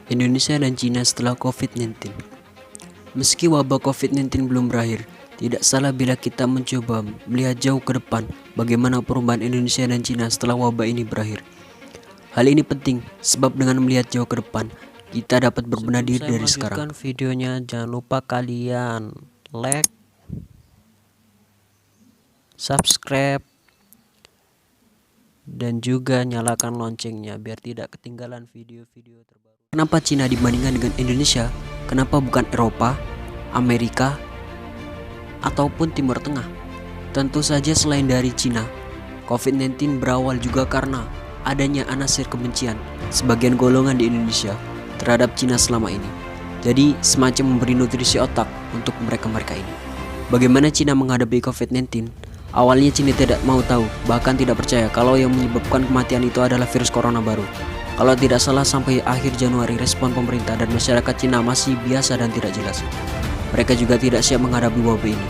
Indonesia dan Cina setelah COVID-19. Meski wabah COVID-19 belum berakhir, tidak salah bila kita mencoba melihat jauh ke depan bagaimana perubahan Indonesia dan Cina setelah wabah ini berakhir. Hal ini penting sebab dengan melihat jauh ke depan, kita dapat berbenah diri dari sekarang. Videonya jangan lupa kalian like, subscribe, dan juga nyalakan loncengnya biar tidak ketinggalan video-video terbaru. Kenapa Cina dibandingkan dengan Indonesia? Kenapa bukan Eropa, Amerika, ataupun Timur Tengah? Tentu saja selain dari Cina, COVID-19 berawal juga karena adanya anasir kebencian sebagian golongan di Indonesia terhadap Cina selama ini. Jadi semacam memberi nutrisi otak untuk mereka-mereka ini. Bagaimana Cina menghadapi COVID-19? Awalnya Cina tidak mau tahu, bahkan tidak percaya kalau yang menyebabkan kematian itu adalah virus corona baru. Kalau tidak salah sampai akhir Januari respon pemerintah dan masyarakat Cina masih biasa dan tidak jelas. Mereka juga tidak siap menghadapi wabah ini.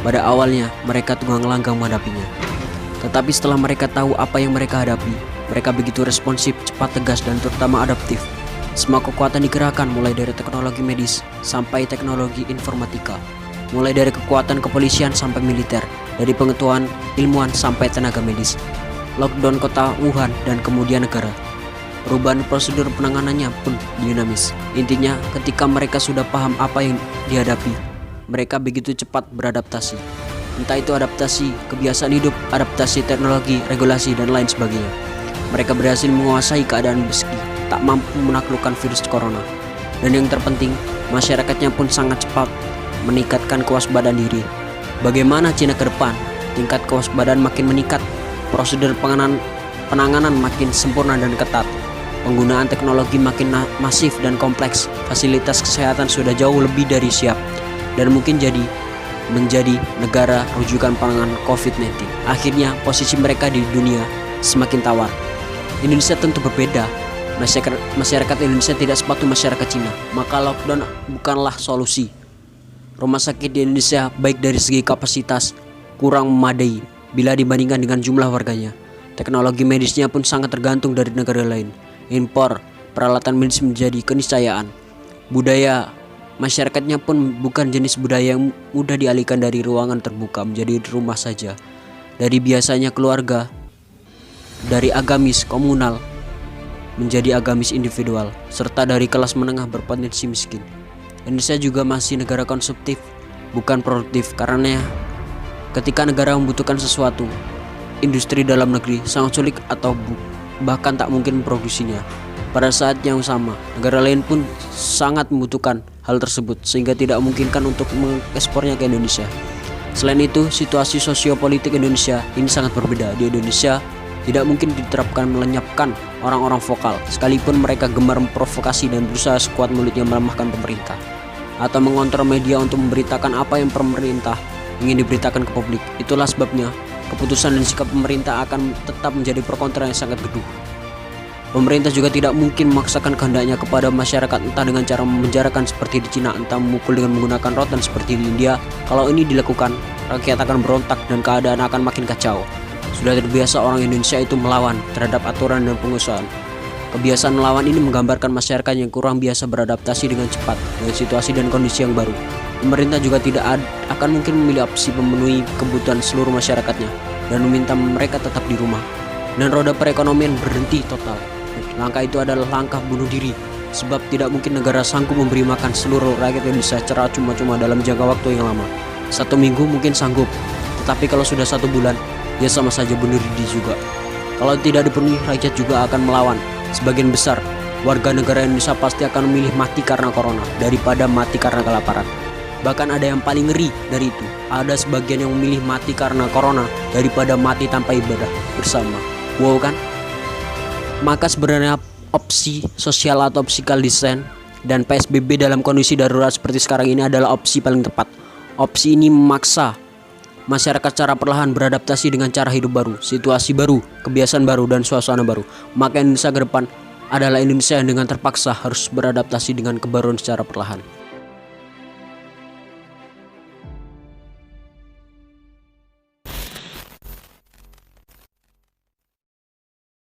Pada awalnya mereka tunggang langgang menghadapinya. Tetapi setelah mereka tahu apa yang mereka hadapi, mereka begitu responsif, cepat, tegas, dan terutama adaptif. Semua kekuatan dikerahkan mulai dari teknologi medis sampai teknologi informatika. Mulai dari kekuatan kepolisian sampai militer, dari pengetahuan ilmuwan sampai tenaga medis. Lockdown kota Wuhan dan kemudian negara. Perubahan prosedur penanganannya pun dinamis. Intinya ketika mereka sudah paham apa yang dihadapi, mereka begitu cepat beradaptasi. Entah itu adaptasi kebiasaan hidup, adaptasi teknologi, regulasi, dan lain sebagainya. Mereka berhasil menguasai keadaan meski tak mampu menaklukkan virus corona. Dan yang terpenting, masyarakatnya pun sangat cepat meningkatkan kewaspadaan diri. Bagaimana Cina ke depan? Tingkat kewaspadaan makin meningkat, prosedur penanganan makin sempurna dan ketat. Penggunaan teknologi makin masif dan kompleks. Fasilitas kesehatan sudah jauh lebih dari siap dan mungkin menjadi negara rujukan penanganan COVID-19. Akhirnya posisi mereka di dunia semakin tawar. Indonesia tentu berbeda. Masyarakat Indonesia tidak sepatu masyarakat Cina, maka lockdown bukanlah solusi. Rumah sakit di Indonesia baik dari segi kapasitas kurang memadai bila dibandingkan dengan jumlah warganya. Teknologi medisnya pun sangat tergantung dari negara lain. Impor peralatan medis menjadi keniscayaan. Budaya masyarakatnya pun bukan jenis budaya yang mudah dialihkan dari ruangan terbuka menjadi rumah saja. Dari biasanya keluarga, dari agamis komunal menjadi agamis individual, serta dari kelas menengah berpotensi miskin. Indonesia juga masih negara konsumtif, bukan produktif, karena ketika negara membutuhkan sesuatu, industri dalam negeri sangat sulit atau bahkan tak mungkin memproduksinya. Pada saat yang sama, negara lain pun sangat membutuhkan hal tersebut sehingga tidak memungkinkan untuk mengekspornya ke Indonesia. Selain itu, situasi sosiopolitik Indonesia ini sangat berbeda. Di Indonesia tidak mungkin diterapkan melenyapkan orang-orang vokal, sekalipun mereka gemar memprovokasi dan berusaha sekuat mulutnya melemahkan pemerintah atau mengontrol media untuk memberitakan apa yang pemerintah ingin diberitakan ke publik. Itulah sebabnya keputusan dan sikap pemerintah akan tetap menjadi pro kontra yang sangat geduh. Pemerintah juga tidak mungkin memaksakan kehendaknya kepada masyarakat, entah dengan cara memenjarakan seperti di Cina, entah memukul dengan menggunakan rotan seperti di India. Kalau ini dilakukan, rakyat akan berontak dan keadaan akan makin kacau. Sudah terbiasa orang Indonesia itu melawan terhadap aturan dan pengusahaan. Kebiasaan melawan ini menggambarkan masyarakat yang kurang biasa beradaptasi dengan cepat dengan situasi dan kondisi yang baru. Pemerintah juga tidak akan mungkin memilih opsi memenuhi kebutuhan seluruh masyarakatnya dan meminta mereka tetap di rumah. Dan roda perekonomian berhenti total. Langkah itu adalah langkah bunuh diri, sebab tidak mungkin negara sanggup memberi makan seluruh rakyat Indonesia secara cuma-cuma dalam jangka waktu yang lama. 1 minggu mungkin sanggup, tetapi kalau sudah 1 bulan, ya sama saja bunuh diri juga. Kalau tidak dipenuhi, rakyat juga akan melawan. Sebagian besar warga negara Indonesia pasti akan memilih mati karena corona daripada mati karena kelaparan. Bahkan ada yang paling ngeri dari itu, ada sebagian yang memilih mati karena corona daripada mati tanpa ibadah bersama. Wow kan? Maka sebenarnya opsi sosial atau physical distance dan PSBB dalam kondisi darurat seperti sekarang ini adalah opsi paling tepat. Opsi ini memaksa masyarakat secara perlahan beradaptasi dengan cara hidup baru, situasi baru, kebiasaan baru, dan suasana baru. Maka Indonesia ke depan adalah Indonesia yang dengan terpaksa harus beradaptasi dengan kebaruan secara perlahan.